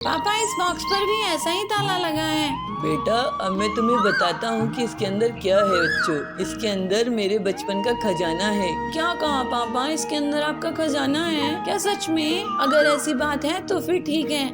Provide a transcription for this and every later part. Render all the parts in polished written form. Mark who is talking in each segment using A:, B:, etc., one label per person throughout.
A: पापा इस बॉक्स पर भी ऐसा ही ताला लगा है।
B: बेटा अब मैं तुम्हें बताता हूँ कि इसके अंदर क्या है बच्चों। इसके अंदर मेरे बचपन का खजाना है।
A: क्या कहा पापा, इसके अंदर आपका खजाना है? क्या सच में? अगर ऐसी बात है तो फिर ठीक है।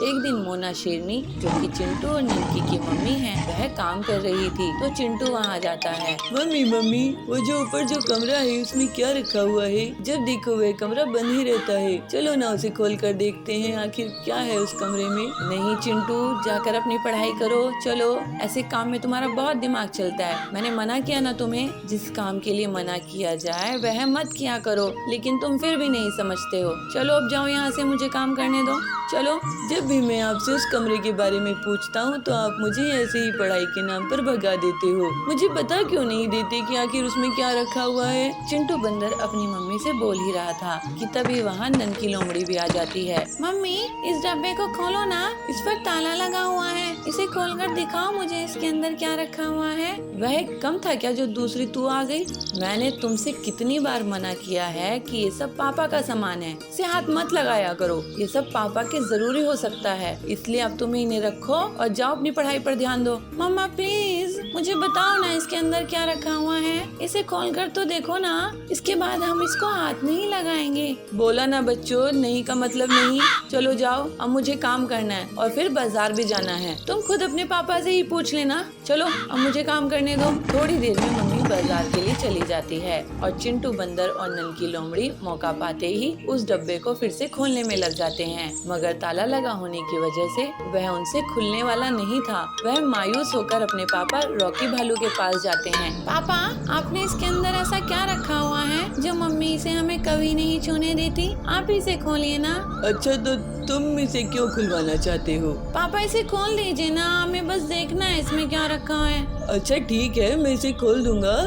A: एक दिन मोना शेरनी, जो कि चिंटू और ननकी की मम्मी है, वह काम कर रही थी तो चिंटू वहाँ जाता है।
B: मम्मी मम्मी, वो जो ऊपर जो कमरा है उसमें क्या रखा हुआ है? जब देखो वह कमरा बंद ही रहता है। चलो ना उसे खोल कर देखते हैं आखिर क्या है उस कमरे में।
A: नहीं चिंटू, जाकर अपनी पढ़ाई करो। चलो, ऐसे काम में तुम्हारा बहुत दिमाग चलता है। मैंने मना किया ना तुम्हें, जिस काम के लिए मना किया जाए वह मत किया करो, लेकिन तुम फिर भी नहीं समझते हो। चलो अब जाओ यहाँ से, मुझे काम करने दो। चलो।
B: जब भी मैं आपसे उस कमरे के बारे में पूछता हूँ तो आप मुझे ऐसे ही पढ़ाई के नाम पर भगा देते हो। मुझे बता क्यों नहीं देते कि आखिर उसमें क्या रखा हुआ है?
A: चिंटू बंदर अपनी मम्मी से बोल ही रहा था कि तभी वहाँ ननकी लोमड़ी भी आ जाती है। मम्मी, इस डब्बे को खोलो ना, इस पर ताला लगा हुआ है। इसे खोलकर दिखाओ मुझे, इसके अंदर क्या रखा हुआ है। वह कम था क्या जो दूसरी तू आ गई? मैंने तुमसे कितनी बार मना किया है कि ये सब पापा का सामान है, इसे हाथ मत लगाया करो। ये सब पापा के जरूरी हो सकता है, इसलिए अब तुम इन्हें रखो और जाओ अपनी पढ़ाई पर ध्यान दो। मम्मा प्लीज मुझे बताओ ना, इसके अंदर क्या रखा हुआ है। इसे खोलकर तो देखो ना, इसके बाद हम इसको हाथ नहीं लगाएंगे।
B: बोला ना बच्चों, नहीं का मतलब नहीं। चलो जाओ, अब मुझे काम करना है और फिर बाजार भी जाना है।
A: तुम खुद अपने पापा से ही पूछ लेना। चलो अब मुझे काम करने दो। थोड़ी देर में मम्मी बाजार के लिए चली जाती है और चिंटू बंदर और ननकी लोमड़ी मौका पाते ही उस डब्बे को फिर से खोलने में लग जाते हैं, मगर ताला लगा होने की वजह से वह उनसे खुलने वाला नहीं था। वह मायूस होकर अपने पापा रॉकी भालू के पास जाते हैं। पापा, आपने इसके अंदर ऐसा क्या रखा हुआ है जो मम्मी इसे हमें कभी नहीं छूने देती? आप इसे खोलिए ना।
B: अच्छा तो तुम इसे क्यों खुलवाना चाहते हो?
A: पापा इसे खोल दीजिए ना, हमें बस देखना है इसमें क्या रखा है।
B: अच्छा ठीक है, मैं इसे खोल दूंगा,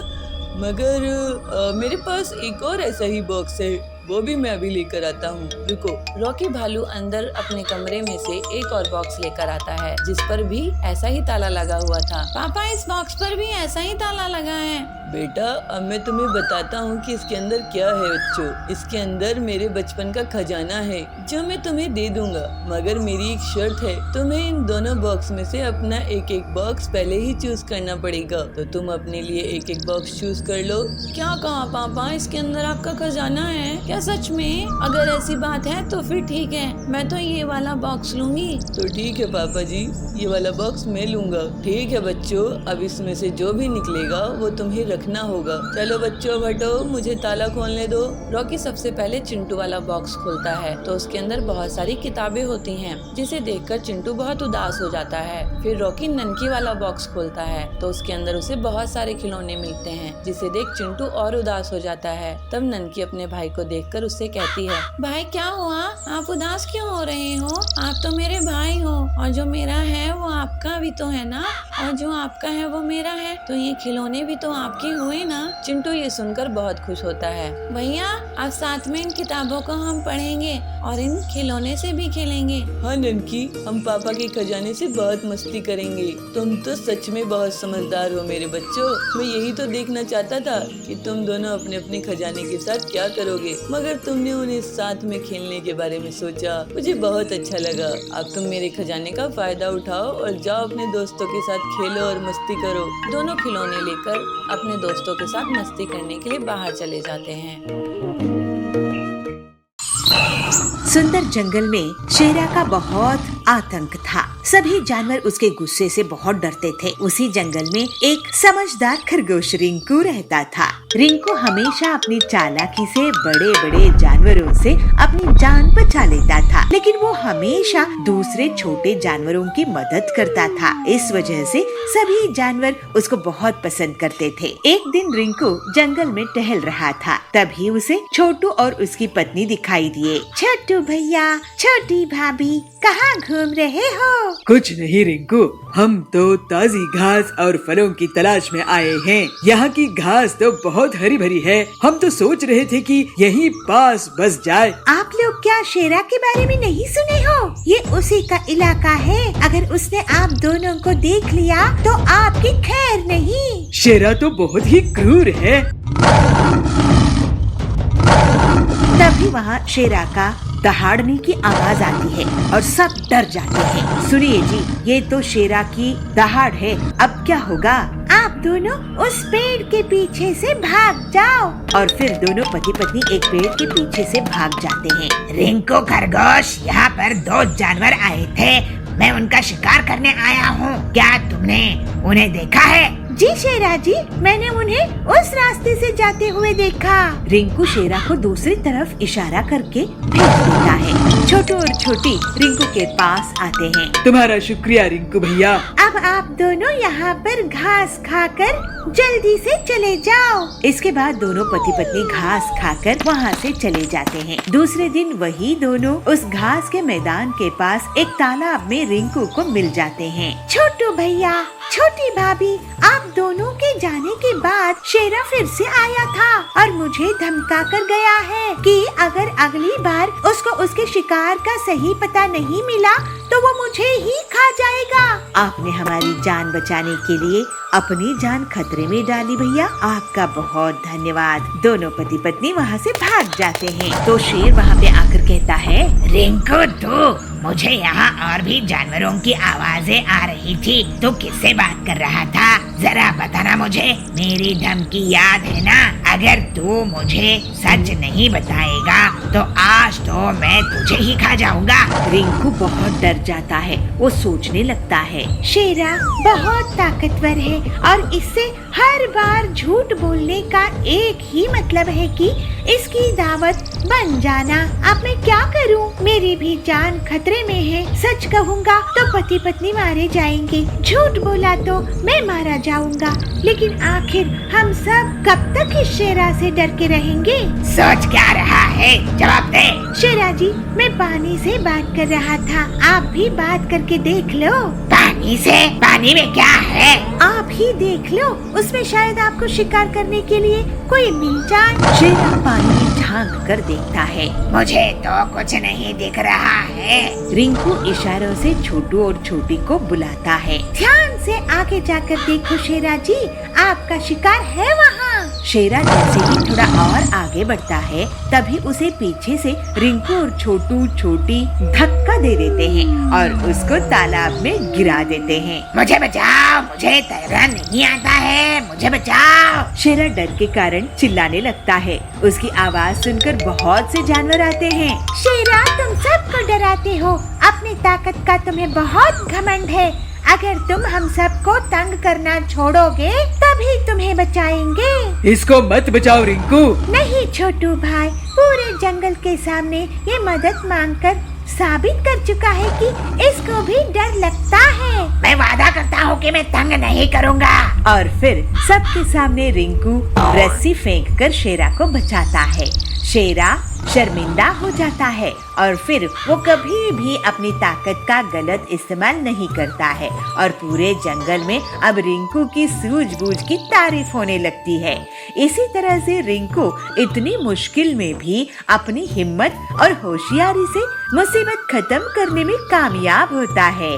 B: मगर मेरे पास एक और ऐसा ही बॉक्स है, वो भी मैं अभी लेकर आता हूँ। रुको।
A: रॉकी भालू अंदर अपने कमरे में से एक और बॉक्स लेकर आता है, जिस पर भी ऐसा ही ताला लगा हुआ था। पापा इस बॉक्स पर भी ऐसा ही ताला लगा है।
B: बेटा अब मैं तुम्हें बताता हूँ कि इसके अंदर क्या है बच्चों। इसके अंदर मेरे बचपन का खजाना है जो मैं तुम्हें दे दूंगा, मगर मेरी एक शर्त है। तुम्हें इन दोनों बॉक्स में से अपना एक एक बॉक्स पहले ही चूज करना पड़ेगा। तो तुम अपने लिए एक एक बॉक्स चूज कर लो।
A: क्या कहा पापा, इसके अंदर आपका खजाना है? क्या सच में? अगर ऐसी बात है तो फिर ठीक है, मैं तो ये वाला बॉक्स लूंगी।
B: तो ठीक है पापा जी, ये वाला बॉक्स मैं लूंगा। ठीक है बच्चों, अब इसमें से जो भी निकलेगा वो तुम्हें रखना होगा। चलो बच्चों हटो, मुझे ताला खोलने दो।
A: रॉकी सबसे पहले चिंटू वाला बॉक्स खोलता है तो उसके अंदर बहुत सारी किताबें होती हैं, जिसे देखकर चिंटू बहुत उदास हो जाता है। फिर रॉकी ननकी वाला बॉक्स खोलता है तो उसके अंदर उसे बहुत सारे खिलौने मिलते हैं, जिसे देख चिंटू और उदास हो जाता है। तब ननकी अपने भाई को देखकर उससे कहती है, भाई क्या हुआ, आप उदास क्यों हो रहे हो? आप तो मेरे भाई हो, और जो मेरा है वो आपका भी तो है ना, और जो आपका है वो मेरा है, तो ये खिलौने भी तो आपके हुए ना। चिंटू ये सुनकर बहुत खुश होता है। भैया अब साथ में इन किताबों को हम पढ़ेंगे और इन खिलौने से भी खेलेंगे।
B: हाँ ननकी, हम पापा के खजाने से बहुत मस्ती करेंगे। तुम तो सच में बहुत समझदार हो मेरे बच्चों। मैं यही तो देखना चाहता था कि तुम दोनों अपने अपने खजाने के साथ क्या करोगे, मगर तुमने उन्हें साथ में खेलने के बारे में सोचा। मुझे बहुत अच्छा लगा। अब तुम मेरे खजाने का फायदा उठाओ और जाओ अपने दोस्तों के साथ खेलो और मस्ती करो।
A: दोनों खिलौने लेकर अपने दोस्तों के साथ मस्ती करने के लिए बाहर चले जाते हैं।
C: सुंदर जंगल में शेरा का बहुत आतंक था। सभी जानवर उसके गुस्से से बहुत डरते थे। उसी जंगल में एक समझदार खरगोश रिंकू रहता था। रिंकू हमेशा अपनी चालाकी से बड़े बड़े जानवरों से अपनी जान बचा लेता था, लेकिन वो हमेशा दूसरे छोटे जानवरों की मदद करता था। इस वजह से सभी जानवर उसको बहुत पसंद करते थे। एक दिन रिंकू जंगल में टहल रहा था, तभी उसे छोटू और उसकी पत्नी दिखाई दिए। छोटू भैया, छोटी भाभी, कहाँ घूम रहे हो?
D: कुछ नहीं रिंकू, हम तो ताजी घास और फलों की तलाश में आए हैं। यहाँ की घास तो बहुत हरी भरी है, हम तो सोच रहे थे कि यहीं पास बस जाए।
C: आप लोग क्या शेरा के बारे में नहीं सुने हो? ये उसी का इलाका है। अगर उसने आप दोनों को देख लिया तो आपकी खैर नहीं।
D: शेरा तो बहुत ही क्रूर है।
C: तभी वहाँ शेरा का दहाड़ने की आवाज आती है और सब डर जाते हैं। सुनिए जी, ये तो शेरा की दहाड़ है, अब क्या होगा? आप दोनों उस पेड़ के पीछे से भाग जाओ। और फिर दोनों पति पत्नी एक पेड़ के पीछे से भाग जाते हैं।
E: रिंकू खरगोश, यहाँ पर 2 जानवर आए थे, मैं उनका शिकार करने आया हूँ। क्या तुमने उन्हें देखा है?
C: जी शेरा जी, मैंने उन्हें उस रास्ते से जाते हुए देखा। रिंकू शेरा को दूसरी तरफ इशारा करके भेज देता है। छोटू और छोटी रिंकू के पास आते हैं।
D: तुम्हारा शुक्रिया रिंकू भैया।
C: अब आप दोनों यहाँ पर घास खाकर जल्दी से चले जाओ। इसके बाद दोनों पति पत्नी घास खाकर वहाँ से चले जाते हैं। दूसरे दिन वही दोनों उस घास के मैदान के पास एक तालाब में रिंकू को मिल जाते हैं। छोटू भैया, छोटी भाभी, आप दोनों के जाने के बाद शेरा फिर से आया था और मुझे धमका कर गया है कि अगर अगली बार उसको उसके शिकार का सही पता नहीं मिला तो वो मुझे ही खा जाएगा। आपने हमारी जान बचाने के लिए अपनी जान खतरे में डाली भैया, आपका बहुत धन्यवाद। दोनों पति पत्नी वहाँ से भाग जाते हैं। तो शेर वहाँ पे आकर कहता है,
E: रिंकू, तू मुझे यहाँ और भी जानवरों की आवाजें आ रही थी, तू किससे बात कर रहा था? जरा बताना मुझे, मेरी धमकी याद है ना? अगर तू मुझे सच नहीं बताएगा तो आज तो मैं तुझे ही खा जाऊंगा।
C: रिंकू बहुत डर जाता है। वो सोचने लगता है, शेरा बहुत ताकतवर है और इससे हर बार झूठ बोलने का एक ही मतलब है कि इसकी दावत बन जाना। अब मैं क्या करूं? मेरी भी जान खतरे में है। सच कहूंगा तो पति पत्नी मारे जाएंगे, झूठ बोला तो मैं मारा जाऊंगा। लेकिन आखिर हम सब कब तक इस शेरा से डर के रहेंगे?
E: सोच क्या रहा है? जवाब दे।
C: शेरा जी, मैं पानी से बात कर रहा था, आप भी बात करके देख लो।
E: पानी से? पानी में क्या है?
C: आप ही देख लो, उसमें शायद आपको शिकार करने के लिए कोई मिल जाए। शेरा पानी में झांक कर देखता है।
E: मुझे तो कुछ नहीं दिख रहा है।
C: रिंकू इशारों से छोटू और छोटी को बुलाता है। ध्यान से आगे जाकर देखो शेरा जी, आपका शिकार है वहाँ। शेरा जैसे ही थोड़ा और आगे बढ़ता है तभी उसे पीछे से रिंकू और छोटू छोटी धक्का दे देते हैं और उसको तालाब में गिरा देते हैं।
E: मुझे बचाओ, मुझे तैरना नहीं आता है, मुझे बचाओ।
C: शेरा डर के कारण चिल्लाने लगता है। उसकी आवाज सुनकर बहुत से जानवर आते हैं। शेरा, तुम सबको डराते हो, अपनी ताकत का तुम्हें बहुत घमंड है। अगर तुम हम सबको तंग करना छोड़ोगे तभी तुम्हें बचाएंगे।
D: इसको मत बचाओ रिंकू।
C: नहीं छोटू भाई, पूरे जंगल के सामने ये मदद मांगकर साबित कर चुका है कि इसको भी डर लगता है।
E: मैं वादा करता हूँ कि मैं तंग नहीं करूँगा।
C: और फिर सबके सामने रिंकू रस्सी फेंककर शेरा को बचाता है। शेरा शर्मिंदा हो जाता है और फिर वो कभी भी अपनी ताकत का गलत इस्तेमाल नहीं करता है और पूरे जंगल में अब रिंकू की सूझबूझ की तारीफ होने लगती है। इसी तरह से रिंकू इतनी मुश्किल में भी अपनी हिम्मत और होशियारी से मुसीबत खत्म करने में कामयाब होता है।